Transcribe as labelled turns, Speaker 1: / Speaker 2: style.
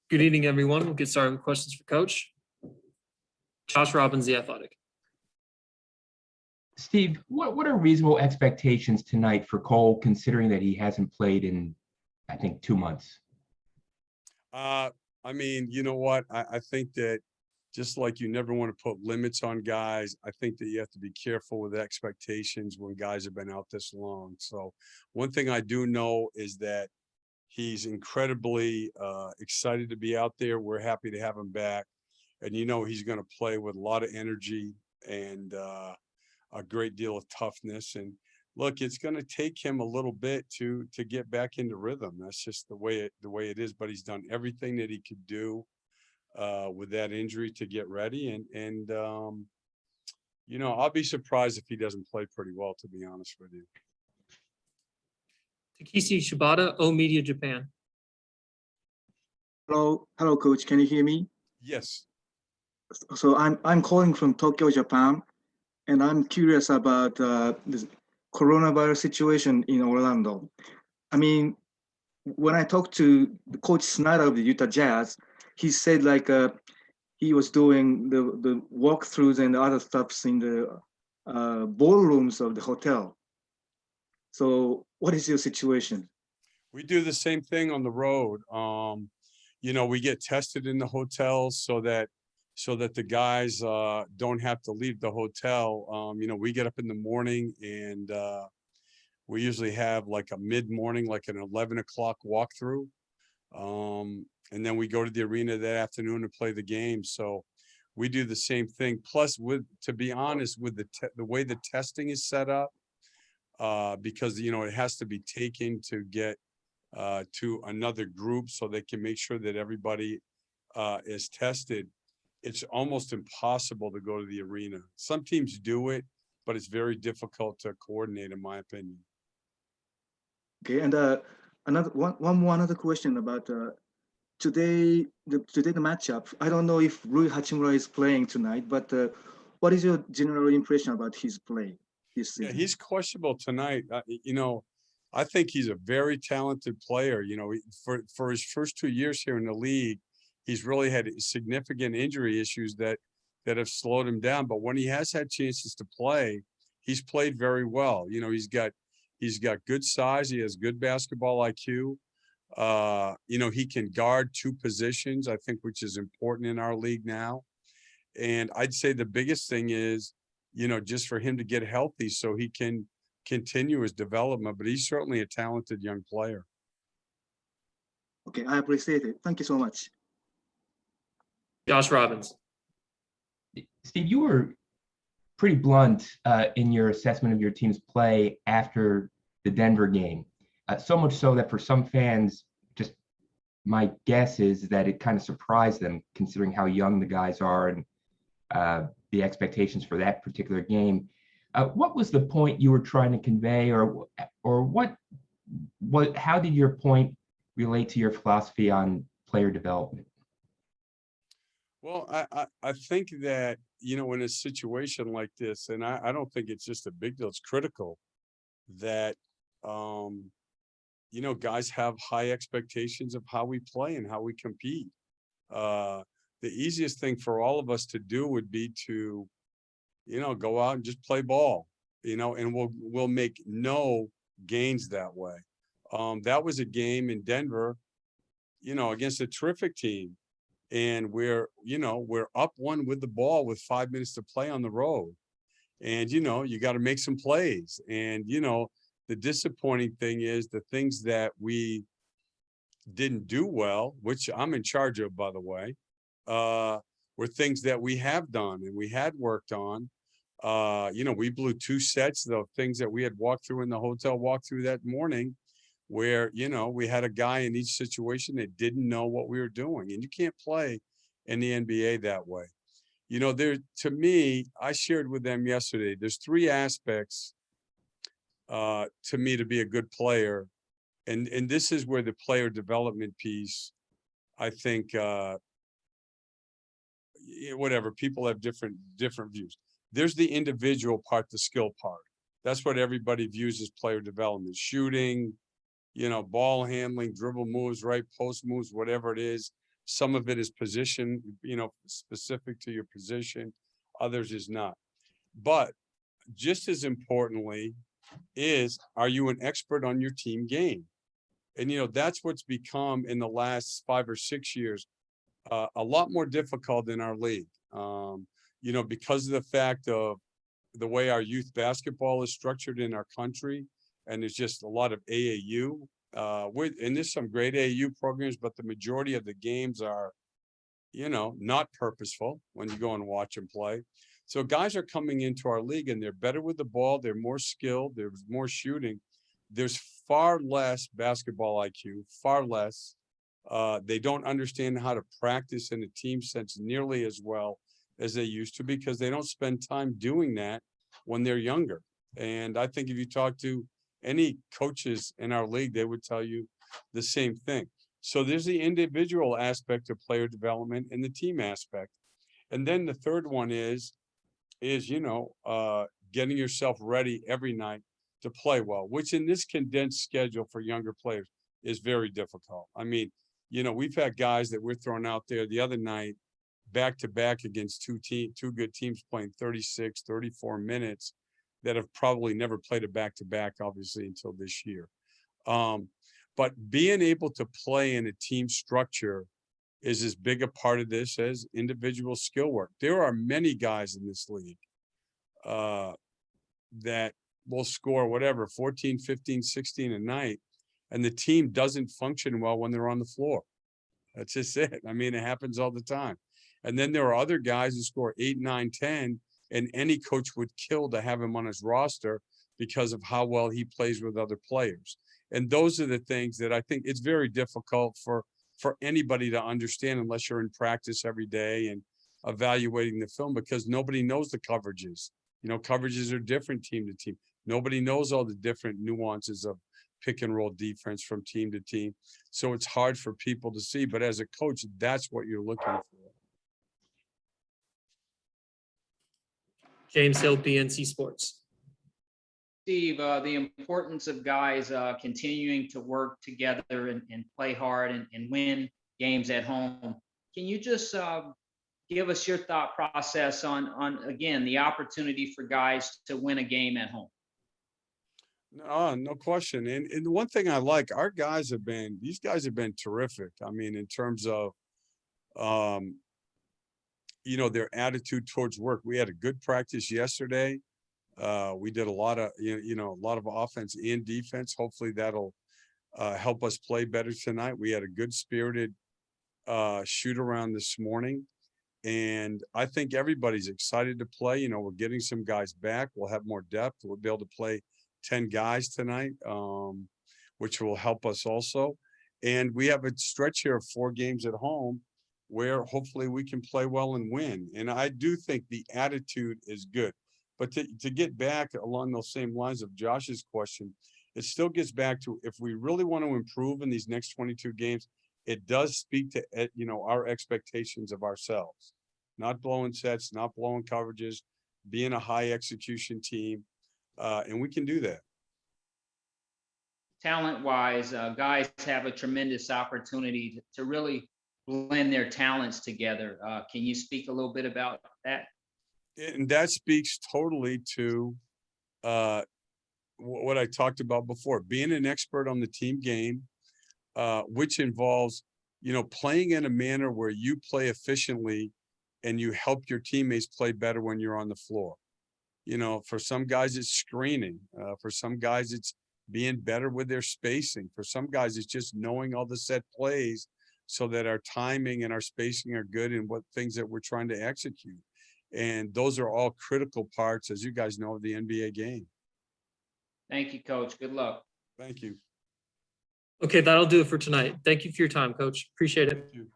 Speaker 1: Good evening, everyone. We'll get started with questions for Coach. Josh Robbins, The Athletic.
Speaker 2: Steve, what are reasonable expectations tonight for Cole, considering that he hasn't played in, I think, 2 months?
Speaker 3: I mean, you know what? I think that just like you never want to put limits on guys, I think that you have to be careful with expectations when guys have been out this long. So one thing I do know is that he's incredibly excited to be out there. We're happy to have him back. And, you know, he's going to play with a lot of energy and a great deal of toughness. And look, it's going to take him a little bit to get back into rhythm. That's just the way it is. But he's done everything that he could do with that injury to get ready. And you know, I'll be surprised if he doesn't play pretty well, to be honest with you.
Speaker 1: Takeshi Shibata, O Media Japan.
Speaker 4: Hello, Coach. Can you hear me?
Speaker 3: Yes.
Speaker 4: So I'm calling from Tokyo, Japan, and I'm curious about this coronavirus situation in Orlando. I mean, when I talked to the Coach Snyder of the Utah Jazz, he said like he was doing the walkthroughs and other stuffs in the ballrooms of the hotel. So what is your situation?
Speaker 3: We do the same thing on the road. You know, we get tested in the hotels so that the guys don't have to leave the hotel. You know, we get up in the morning and we usually have like a mid-morning, like an 11 o'clock walkthrough. And then we go to the arena that afternoon and play the game. So we do the same thing. Plus, to be honest, with the way the testing is set up, because, you know, it has to be taken to get to another group so they can make sure that everybody is tested. It's almost impossible to go to the arena. Some teams do it, but it's very difficult to coordinate, in my opinion.
Speaker 4: Okay, and one other question about today the matchup. I don't know if Rui Hachimura is playing tonight, but what is your general impression about his play this season?
Speaker 3: Yeah, he's questionable tonight. You know, I think he's a very talented player. You know, for his first 2 years here in the league, he's really had significant injury issues that have slowed him down. But when he has had chances to play, he's played very well. You know, he's got good size. He has good basketball IQ. You know, he can guard two positions, I think, which is important in our league now. And I'd say the biggest thing is, you know, just for him to get healthy so he can continue his development. But he's certainly a talented young player.
Speaker 4: Okay, I appreciate it. Thank you so much.
Speaker 1: Josh Robbins.
Speaker 2: Steve, you were pretty blunt in your assessment of your team's play after the Denver game. So much so that for some fans, just my guess is that it kind of surprised them considering how young the guys are and the expectations for that particular game. What was the point you were trying to convey, or how did your point relate to your philosophy on player development?
Speaker 3: Well, I think that, you know, in a situation like this, and I don't think it's just a big deal, it's critical that, you know, guys have high expectations of how we play and how we compete. The easiest thing for all of us to do would be to, you know, go out and just play ball, you know, and we'll make no gains that way. That was a game in Denver, you know, against a terrific team. And we're up one with the ball with 5 minutes to play on the road. And, you know, you got to make some plays. And, you know, the disappointing thing is the things that we didn't do well, which I'm in charge of, by the way, were things that we have done and we had worked on. You know, we blew 2 sets, the things that we had walked through in the hotel walkthrough that morning, where, you know, we had a guy in each situation that didn't know what we were doing. And you can't play in the NBA that way. You know, to me, I shared with them yesterday, there's 3 aspects to me to be a good player. And this is where the player development piece, I think, whatever, people have different views. There's the individual part, the skill part. That's what everybody views as player development: shooting, you know, ball handling, dribble moves, right, post moves, whatever it is. Some of it is position, specific to your position. Others is not. But just as importantly is, are you an expert on your team game? And, that's what's become in the last 5 or 6 years, a lot more difficult in our league. Because of the fact of the way our youth basketball is structured in our country, and there's just a lot of AAU, and there's some great AAU programs, but the majority of the games are, not purposeful when you go and watch them play. So guys are coming into our league and they're better with the ball. They're more skilled. There's more shooting. There's far less basketball IQ, far less. They don't understand how to practice in a team sense nearly as well as they used to, because they don't spend time doing that when they're younger. And I think if you talk to any coaches in our league, they would tell you the same thing. So there's the individual aspect of player development and the team aspect. And then the third one is getting yourself ready every night to play well, which in this condensed schedule for younger players is very difficult. I mean, we've had guys that we're throwing out there the other night, back to back against two good teams playing 36, 34 minutes that have probably never played a back to back, obviously, until this year. But being able to play in a team structure is as big a part of this as individual skill work. There are many guys in this league that will score 14, 15, 16 a night, and the team doesn't function well when they're on the floor. That's just it. I mean, it happens all the time. And then there are other guys who score 8, 9, 10, and any coach would kill to have him on his roster because of how well he plays with other players. And those are the things that I think it's very difficult for anybody to understand unless you're in practice every day and evaluating the film, because nobody knows the coverages. Coverages are different team to team. Nobody knows all the different nuances of pick and roll defense from team to team. So it's hard for people to see, but as a coach, that's what you're looking for.
Speaker 1: James Hill, PNC Sports.
Speaker 5: Steve, the importance of guys continuing to work together and play hard and win games at home. Can you just give us your thought process on again, the opportunity for guys to win a game at home?
Speaker 3: No question. And the one thing I like, these guys have been terrific. I mean, in terms of, their attitude towards work. We had a good practice yesterday. We did a lot of offense and defense. Hopefully that'll help us play better tonight. We had a good spirited shoot around this morning. And I think everybody's excited to play. We're getting some guys back. We'll have more depth. We'll be able to play 10 guys tonight, which will help us also. And we have a stretch here of 4 games at home where hopefully we can play well and win. And I do think the attitude is good. But to get back along those same lines of Josh's question, it still gets back to, if we really want to improve in these next 22 games, it does speak to, our expectations of ourselves. Not blowing sets, not blowing coverages, being a high execution team. And we can do that.
Speaker 5: Talent-wise, guys have a tremendous opportunity to really blend their talents together. Can you speak a little bit about that?
Speaker 3: And that speaks totally to what I talked about before, being an expert on the team game, which involves, playing in a manner where you play efficiently and you help your teammates play better when you're on the floor. For some guys, it's screening. For some guys, it's being better with their spacing. For some guys, it's just knowing all the set plays so that our timing and our spacing are good in what things that we're trying to execute. And those are all critical parts, as you guys know, of the NBA game.
Speaker 5: Thank you, Coach. Good luck.
Speaker 3: Thank you.
Speaker 1: Okay, that'll do it for tonight. Thank you for your time, Coach. Appreciate it.
Speaker 3: Thank you.